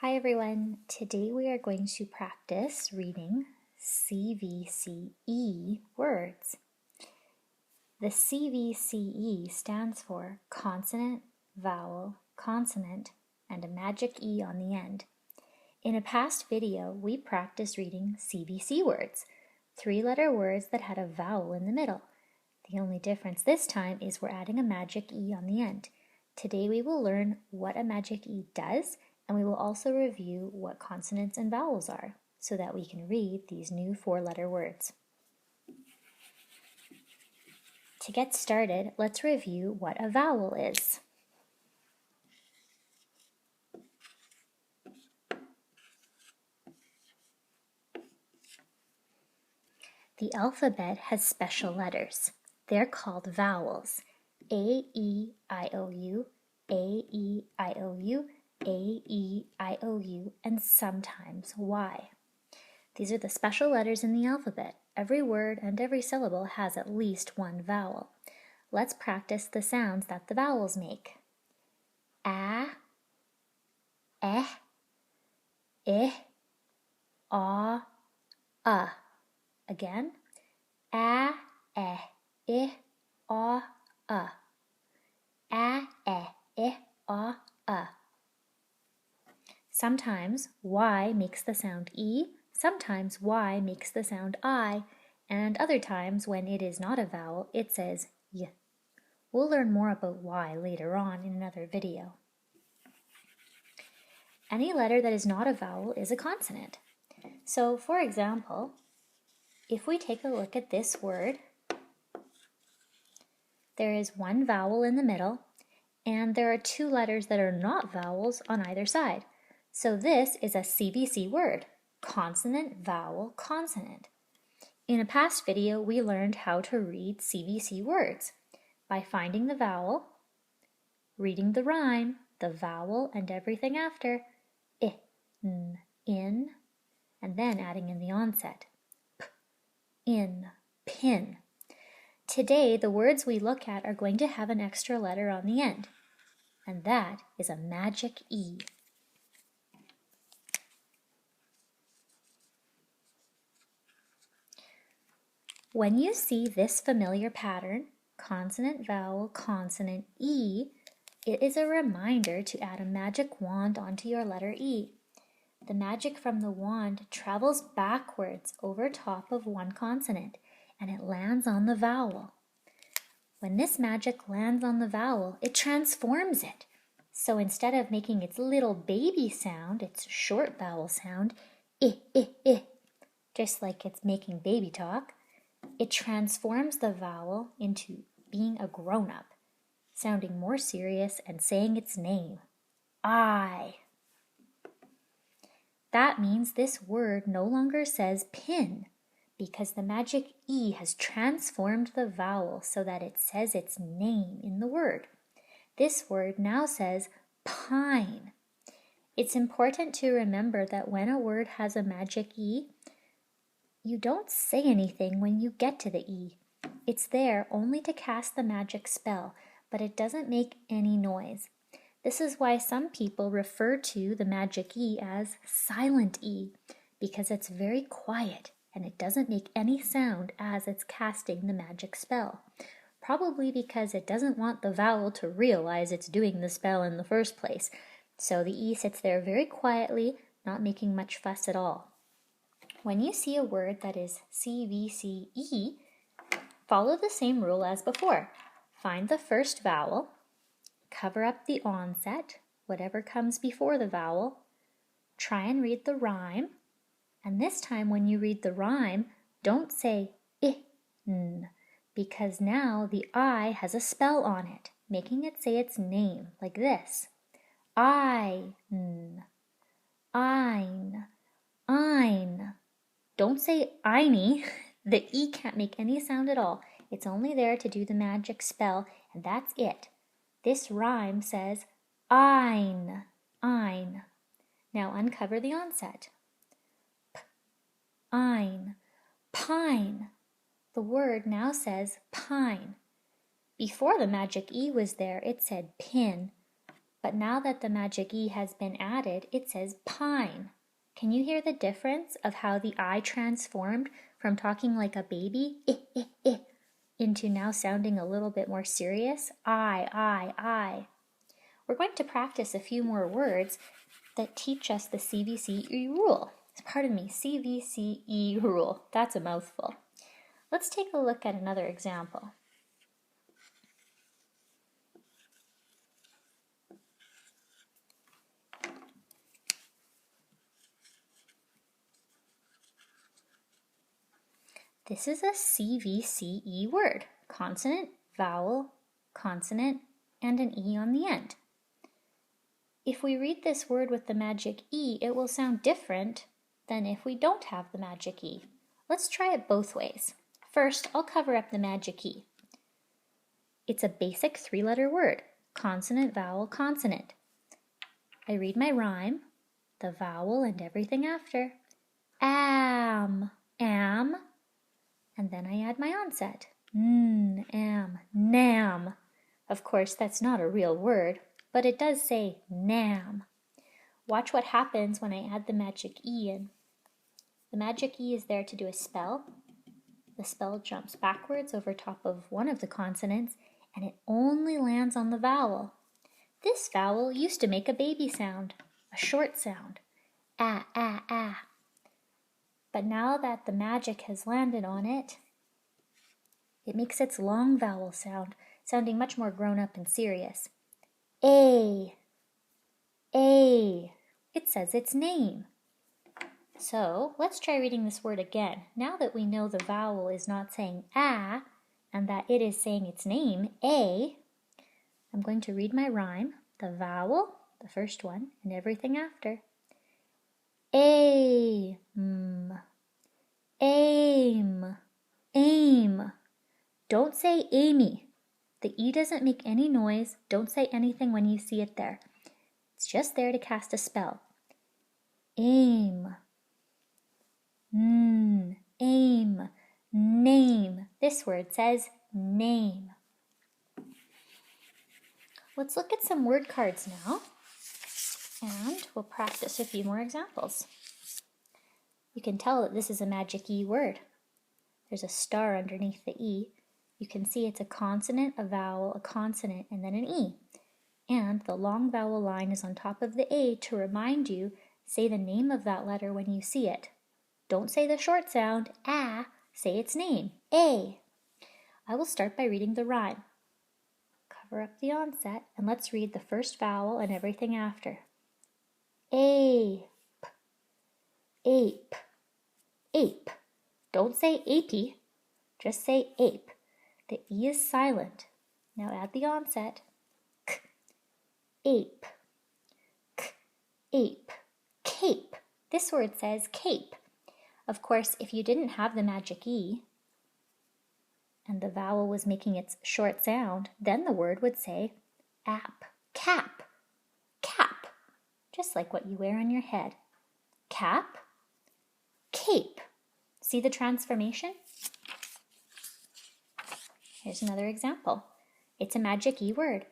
Hi everyone, today we are going to practice reading CVCE words. The CVCE stands for consonant, vowel, consonant, and a magic E on the end. In a past video, we practiced reading CVC words, three-letter words that had a vowel in the middle. The only difference this time is we're adding a magic E on the end. Today we will learn what a magic E does, and we will also review what consonants and vowels are so that we can read these new four-letter words. To get started, let's review what a vowel is. The alphabet has special letters. They're called vowels. A, E, I, O, U, A, E, I, O, U, A, E, I, O, U, and sometimes Y. These are the special letters in the alphabet. Every word and every syllable has at least one vowel. Let's practice the sounds that the vowels make. A, eh, ah, Again. A, ah, ah. Sometimes Y makes the sound E, sometimes Y makes the sound I, and other times when it is not a vowel, it says Y. We'll learn more about Y later on in another video. Any letter that is not a vowel is a consonant. So, for example, if we take a look at this word, there is one vowel in the middle, and there are two letters that are not vowels on either side. So this is a CVC word, consonant, vowel, consonant. In a past video, we learned how to read CVC words by finding the vowel, reading the rhyme, the vowel, and everything after, I, N, in, and then adding in the onset, P, in, pin. Today, the words we look at are going to have an extra letter on the end, and that is a magic E. When you see this familiar pattern, consonant, vowel, consonant, E, it is a reminder to add a magic wand onto your letter E. The magic from the wand travels backwards over top of one consonant, and it lands on the vowel. When this magic lands on the vowel, it transforms it. So instead of making its little baby sound, its short vowel sound, I, just like it's making baby talk, it transforms the vowel into being a grown-up, sounding more serious and saying its name, I. That means this word no longer says pin, because the magic E has transformed the vowel so that it says its name in the word. This word now says pine. It's important to remember that when a word has a magic E, you don't say anything when you get to the E. It's there only to cast the magic spell, but it doesn't make any noise. This is why some people refer to the magic E as silent E, because it's very quiet and it doesn't make any sound as it's casting the magic spell. Probably because it doesn't want the vowel to realize it's doing the spell in the first place. So the E sits there very quietly, not making much fuss at all. When you see a word that is CVCE, follow the same rule as before. Find the first vowel, cover up the onset, whatever comes before the vowel, try and read the rhyme, and this time when you read the rhyme, don't say I, N, because now the I has a spell on it, making it say its name, like this. I, N, ein, ein. Don't say eine. The E can't make any sound at all. It's only there to do the magic spell, and that's it. This rhyme says ein, ein. Now uncover the onset. P, ein, pine. The word now says pine. Before the magic E was there, it said pin. But now that the magic E has been added, it says pine. Can you hear the difference of how the I transformed from talking like a baby, into now sounding a little bit more serious? I. We're going to practice a few more words that teach us the CVCE rule. Pardon me, CVCE rule. That's a mouthful. Let's take a look at another example. This is a CVCE word, consonant, vowel, consonant, and an E on the end. If we read this word with the magic E, it will sound different than if we don't have the magic E. Let's try it both ways. First, I'll cover up the magic E. It's a basic 3-letter word, consonant, vowel, consonant. I read my rhyme, the vowel and everything after. Am, and then I add my onset. Am, nam. Of course, that's not a real word, but it does say nam. Watch what happens when I add the magic E in. The magic E is there to do a spell. The spell jumps backwards over top of one of the consonants, and it only lands on the vowel. This vowel used to make a baby sound, a short sound, ah. But now that the magic has landed on it, it makes its long vowel sound, sounding much more grown up and serious. A. It says its name. So let's try reading this word again. Now that we know the vowel is not saying ah, and that it is saying its name, A, I'm going to read my rhyme, the vowel, the first one, and everything after. Aim. Don't say Amy. The E doesn't make any noise. Don't say anything when you see it there. It's just there to cast a spell. Aim. Aim. Name. This word says name. Let's look at some word cards now, and we'll practice a few more examples. You can tell that this is a magic E word. There's a star underneath the E. You can see it's a consonant, a vowel, a consonant, and then an E. And the long vowel line is on top of the A to remind you, say the name of that letter when you see it. Don't say the short sound, ah, say its name, A. I will start by reading the rhyme. Cover up the onset, and let's read the first vowel and everything after. Ape. Don't say apey, just say ape. The E is silent. Now add the onset. K, ape. K, ape. Cape. This word says cape. Of course, if you didn't have the magic E, and the vowel was making its short sound, then the word would say ap, cap, just like what you wear on your head. Cap, cape. See the transformation? Here's another example. It's a magic E word.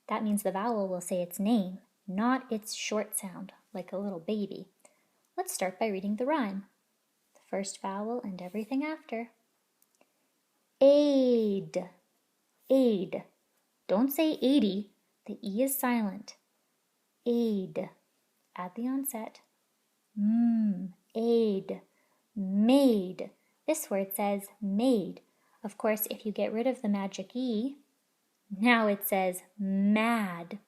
That means the vowel will say its name, not its short sound, like a little baby. Let's start by reading the rhyme. The first vowel and everything after. Aid. Don't say 80. The E is silent. Aid. Add the onset. Aid. Made. This word says made. Of course, if you get rid of the magic E, now it says mad.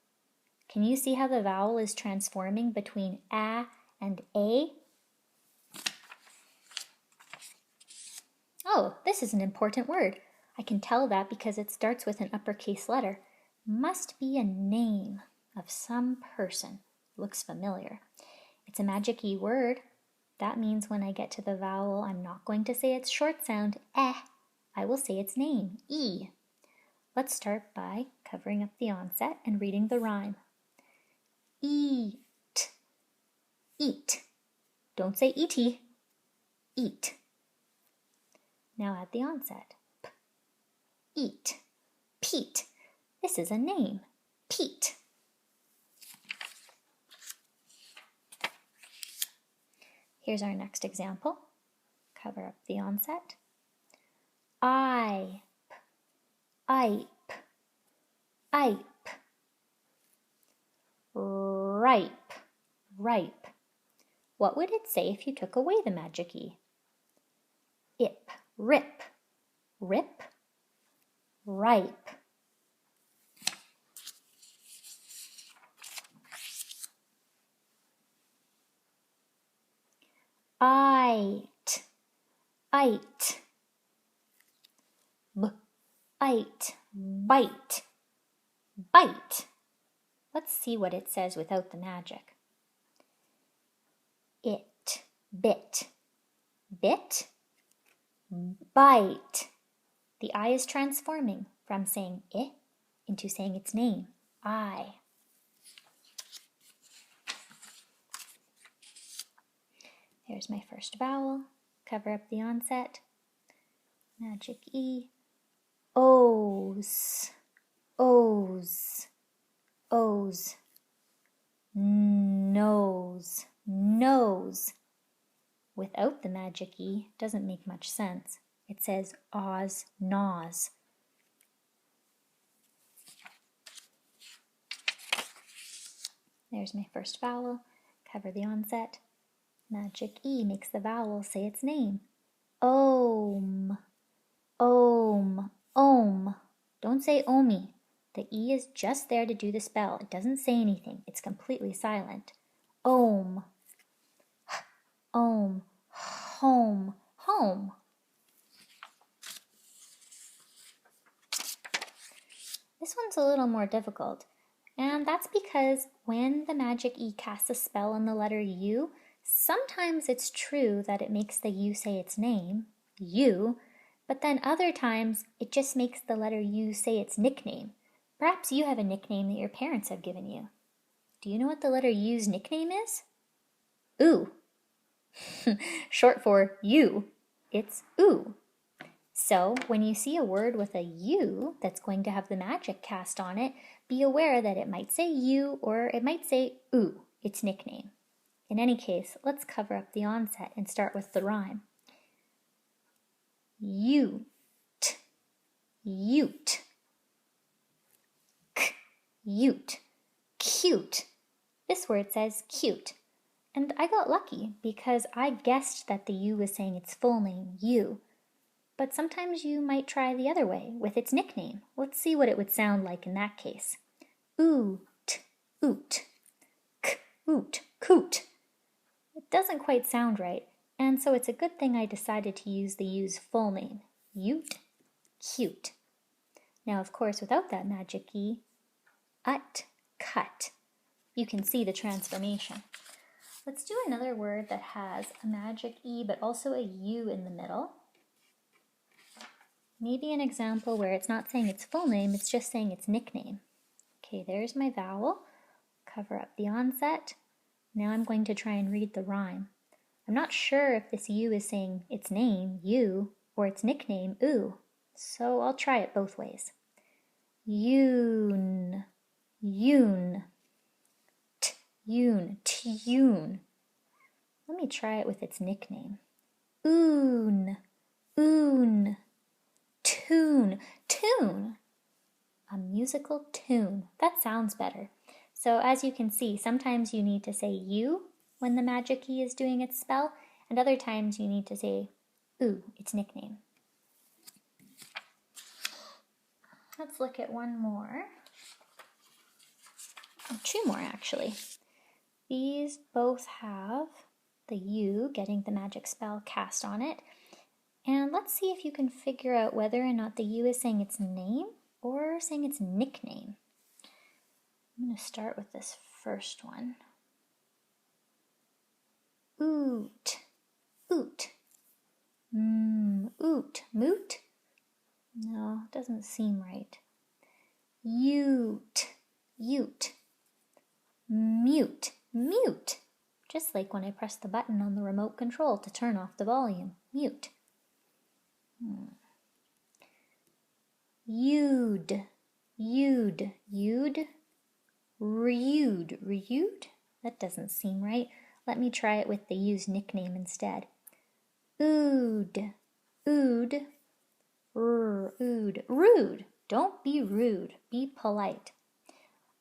Can you see how the vowel is transforming between a and a? Oh, this is an important word. I can tell that because it starts with an uppercase letter. Must be a name of some person. Looks familiar. It's a magic E word. That means when I get to the vowel, I'm not going to say its short sound, eh. I will say its name, E. Let's start by covering up the onset and reading the rhyme. Eat. Don't say eaty. Eat. Now add the onset. P. Eat. Pete. This is a name. Pete. Here's our next example. Cover up the onset. Ipe, ipe, ipe. Ripe, ripe. What would it say if you took away the magic E? Ip, rip, rip, ripe. Ite, ite, ite, bite, bite. Let's see what it says without the magic. It, bit, bit, bite. The I is transforming from saying it into saying its name, I. There's my first vowel. Cover up the onset. Magic E. O's, O's, O's. Nose, nose. Without the magic E, doesn't make much sense. It says Oz, Naws. There's my first vowel. Cover the onset. Magic E makes the vowel say its name. Om, om, om. Don't say omi. The E is just there to do the spell. It doesn't say anything. It's completely silent. Om, om, home, home. This one's a little more difficult, and that's because when the magic E casts a spell on the letter U, sometimes it's true that it makes the U say its name, U, but then other times it just makes the letter U say its nickname. Perhaps you have a nickname that your parents have given you. Do you know what the letter U's nickname is? Ooh. Short for you. It's ooh. So when you see a word with a U that's going to have the magic cast on it, be aware that it might say U or it might say ooh, its nickname. In any case, let's cover up the onset and start with the rhyme. Ute, ute, k, ute, cute. This word says cute. And I got lucky because I guessed that the U was saying its full name, U. But sometimes you might try the other way with its nickname. Let's see what it would sound like in that case. Oot, oot, k, oot, coot. It doesn't quite sound right, and so it's a good thing I decided to use the U's full name, Ute, cute. Now, of course, without that magic E, ut, cut. You can see the transformation. Let's do another word that has a magic E but also a U in the middle. Maybe an example where it's not saying its full name, it's just saying its nickname. Okay, there's my vowel. Cover up the onset. Now I'm going to try and read the rhyme. I'm not sure if this U is saying its name, you, or its nickname, ooh. So I'll try it both ways. Yoon, yoon, yoon, tune. Let me try it with its nickname. Oon, oon, tune, tune. A musical tune. That sounds better. So as you can see, sometimes you need to say you when the magic E is doing its spell, and other times you need to say ooh, its nickname. Let's look at one more. Oh, two more actually. These both have the U getting the magic spell cast on it. And let's see if you can figure out whether or not the U is saying its name or saying its nickname. I'm going to start with this first one. Oot, oot. Oot, moot? No, doesn't seem right. Ute, ute. Mute, mute. Just like when I press the button on the remote control to turn off the volume. Mute. You'd, you'd, you'd. Reude, reude? That doesn't seem right. Let me try it with the use nickname instead. Ood, ood, ood. Rude. Don't be rude. Be polite.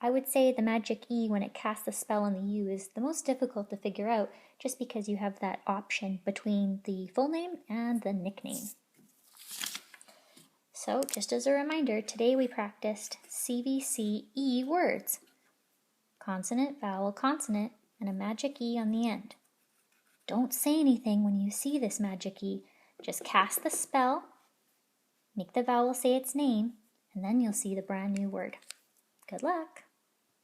I would say the magic E when it casts a spell on the U is the most difficult to figure out just because you have that option between the full name and the nickname. So just as a reminder, today we practiced CVCE words. Consonant, vowel, consonant, and a magic E on the end. Don't say anything when you see this magic E. Just cast the spell, make the vowel say its name, and then you'll see the brand new word. Good luck!